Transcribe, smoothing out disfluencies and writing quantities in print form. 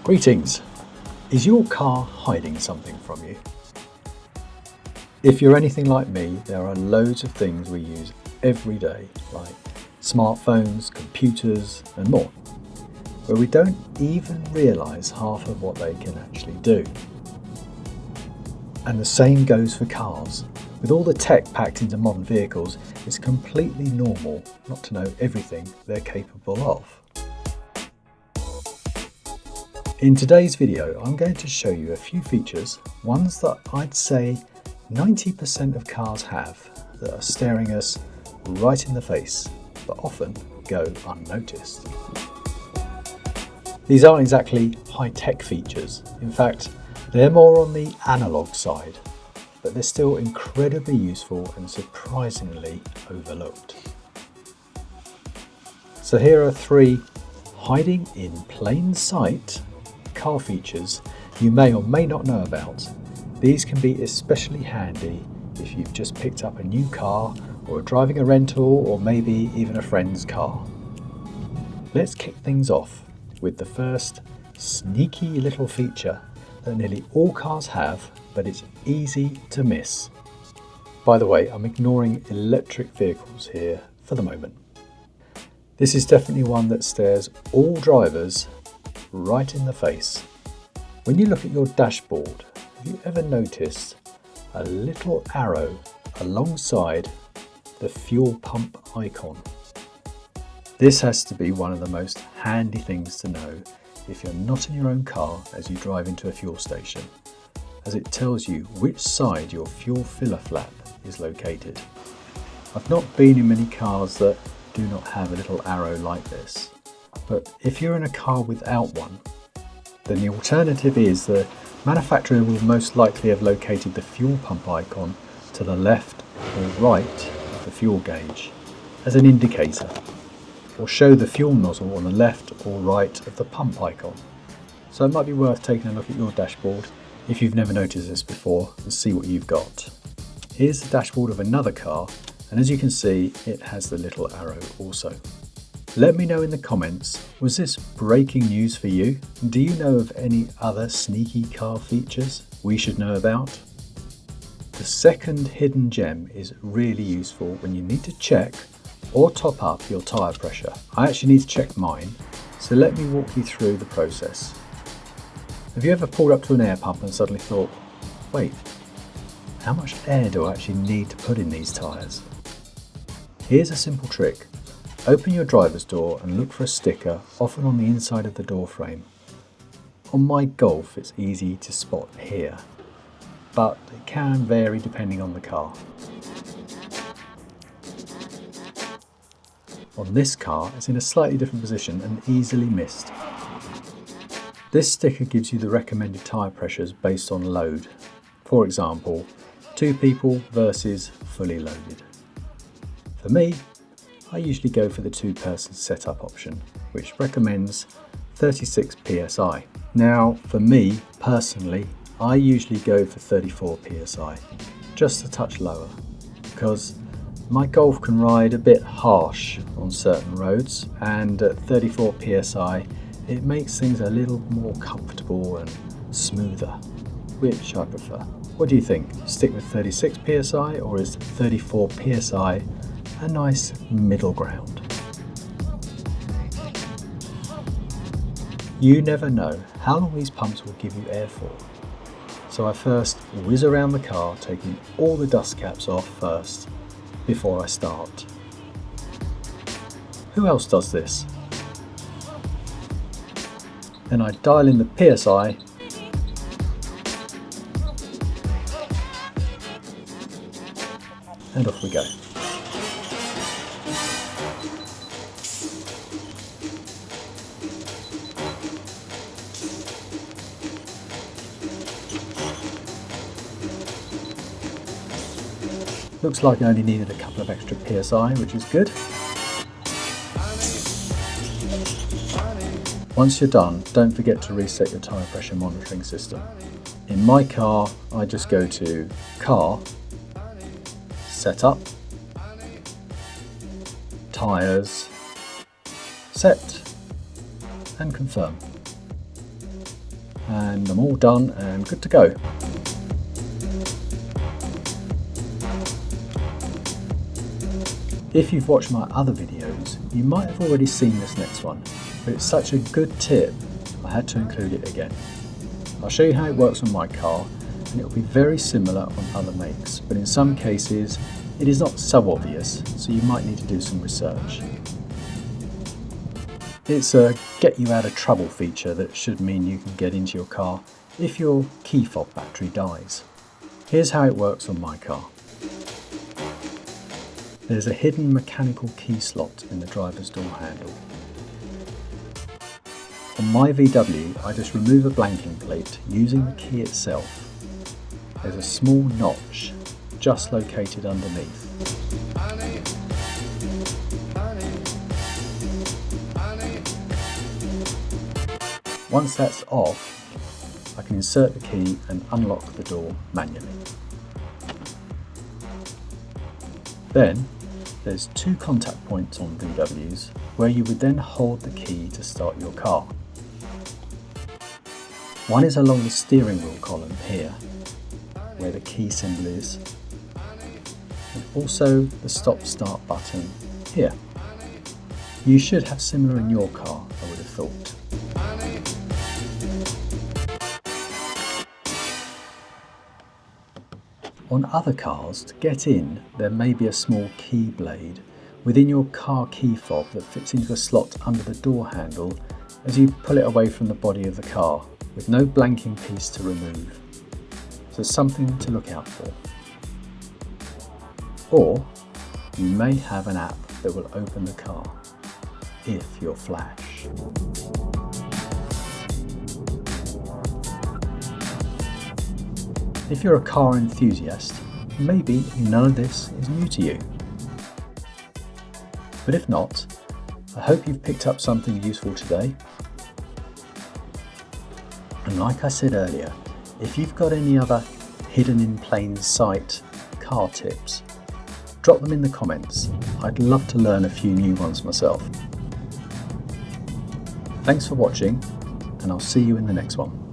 Greetings! Is your car hiding something from you? If you're anything like me, there are loads of things we use every day, like smartphones, computers and more, where we don't even realise half of what they can actually do. And the same goes for cars. With all the tech packed into modern vehicles, it's completely normal not to know everything they're capable of. In today's video, I'm going to show you a few features, ones that I'd say 90% of cars have, that are staring us right in the face, but often go unnoticed. These aren't exactly high-tech features. In fact, they're more on the analog side, but they're still incredibly useful and surprisingly overlooked. So here are 3 hiding in plain sight car features you may or may not know about. These can be especially handy if you've just picked up a new car or are driving a rental or maybe even a friend's car. Let's kick things off with the first sneaky little feature that nearly all cars have, but it's easy to miss. By the way, I'm ignoring electric vehicles here for the moment. This is definitely one that stares all drivers right in the face. When you look at your dashboard, have you ever noticed a little arrow alongside the fuel pump icon? This has to be one of the most handy things to know if you're not in your own car as you drive into a fuel station, as it tells you which side your fuel filler flap is located. I've not been in many cars that do not have a little arrow like this, but if you're in a car without one, then the alternative is the manufacturer will most likely have located the fuel pump icon to the left or right of the fuel gauge as an indicator, or show the fuel nozzle on the left or right of the pump icon. So it might be worth taking a look at your dashboard if you've never noticed this before and see what you've got. Here's the dashboard of another car, and as you can see, it has the little arrow also. Let me know in the comments, was this breaking news for you? Do you know of any other sneaky car features we should know about? The second hidden gem is really useful when you need to check or top up your tyre pressure. I actually need to check mine, so let me walk you through the process. Have you ever pulled up to an air pump and suddenly thought, wait, how much air do I actually need to put in these tyres? Here's a simple trick. Open your driver's door and look for a sticker, often on the inside of the door frame. On my Golf, it's easy to spot here, but it can vary depending on the car. On this car, it's in a slightly different position and easily missed. This sticker gives you the recommended tyre pressures based on load. For example, 2 people versus fully loaded. For me, I usually go for the 2-person setup option, which recommends 36 psi. Now, for me personally, I usually go for 34 psi, just a touch lower, because my Golf can ride a bit harsh on certain roads, and at 34 psi, it makes things a little more comfortable and smoother, which I prefer. What do you think? Stick with 36 psi, or is 34 psi a nice middle ground? You never know how long these pumps will give you air for. So I first whiz around the car, taking all the dust caps off first before I start. Who else does this? Then I dial in the PSI and off we go. Looks like I only needed a couple of extra PSI, which is good. Once you're done, don't forget to reset your tyre pressure monitoring system. In my car, I just go to Car, Setup, Tyres, Set, and Confirm. and I'm all done and good to go. If you've watched my other videos, you might have already seen this next one, but it's such a good tip, I had to include it again. I'll show you how it works on my car, and it will be very similar on other makes, but in some cases it is not so obvious, so you might need to do some research. It's a get you out of trouble feature that should mean you can get into your car if your key fob battery dies. Here's how it works on my car. There's a hidden mechanical key slot in the driver's door handle. On my VW, I just remove a blanking plate using the key itself. There's a small notch just located underneath. Once that's off, I can insert the key and unlock the door manually. Then, there's 2 contact points on VWs where you would then hold the key to start your car. One is along the steering wheel column here, where the key symbol is, and also the stop-start button here. You should have similar in your car, I would have thought. On other cars, to get in, there may be a small key blade within your car key fob that fits into a slot under the door handle as you pull it away from the body of the car, with no blanking piece to remove. So something to look out for. Or you may have an app that will open the car, if you're flash. If you're a car enthusiast, maybe none of this is new to you. But if not, I hope you've picked up something useful today. And like I said earlier, if you've got any other hidden in plain sight car tips, drop them in the comments. I'd love to learn a few new ones myself. Thanks for watching, and I'll see you in the next one.